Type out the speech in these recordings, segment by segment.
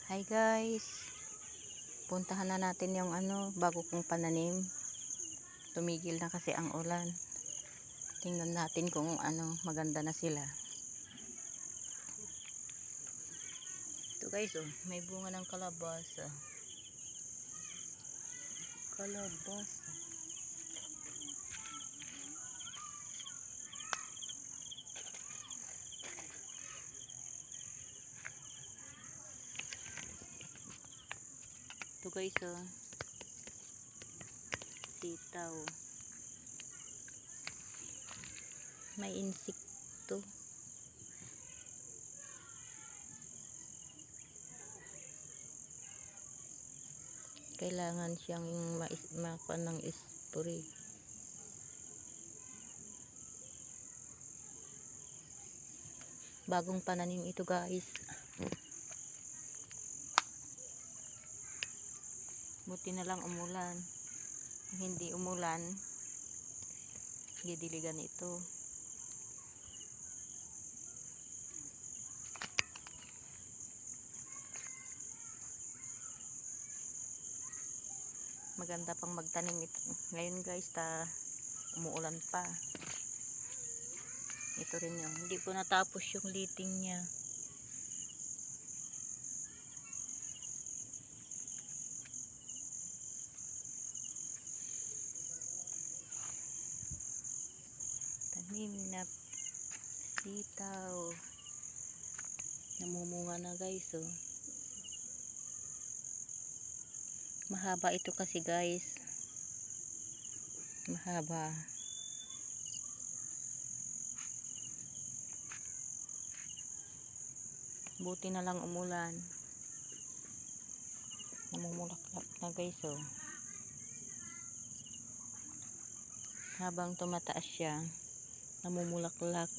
Hi guys, puntahan na natin yung bago kong pananim. Tumigil na kasi ang ulan. Tingnan natin kung maganda na sila. Ito guys, oh, may bunga ng kalabasa. Kalabasa. Ito guys, oh, sitaw. May insekto. Kailangan siyang makuha ng spray. Bagong pananim ito guys. Buti na lang umulan. Kung hindi umulan, didiligan ito. Maganda pang magtanim ito. Ngayon guys, umuulan pa. Ito rin yung hindi ko natapos yung liting niya. Tanim na sitaw. Namumunga na guys, oh. Mahaba ito kasi guys. Mahaba. Buti na lang umulan. Namumulaklak na guys, oh. Habang tumataas siya, namumulaklak.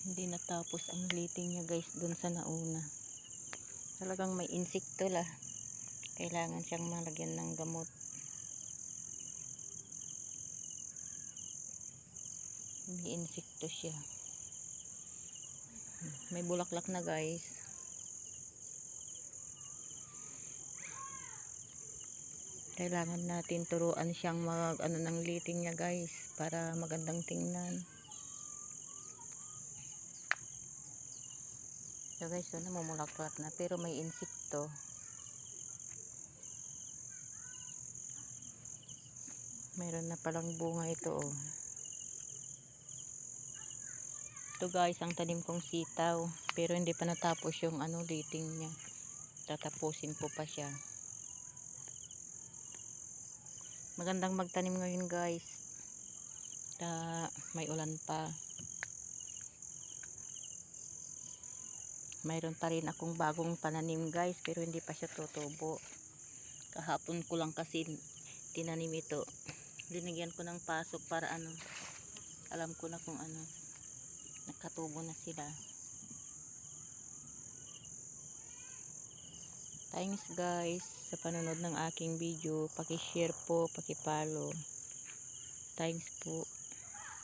Hindi natapos ang liting niya guys dun sa nauna. Talagang may insekto lah. Kailangan siyang malagyan ng gamot. May insekto siya. May bulaklak na guys. Kailangan natin turuan siyang ng liting niya guys para magandang tingnan. So guys, so namumulaklak na pero may insekto. Meron na palang bunga ito, oh. Ito guys, ang tanim kong sitaw, pero hindi pa natapos yung liting niya. Tatapusin ko pa siya. Magandang magtanim ngayon guys. May ulan pa. Mayroon pa rin akong bagong pananim guys, pero hindi pa siya tutubo. Kahapon ko lang kasi tinanim ito. Dinigyan ko ng pasok para alam ko na kung nakatubo na sila. Thanks guys sa panonood ng aking video. Paki-share po, paki-follow. Thanks po.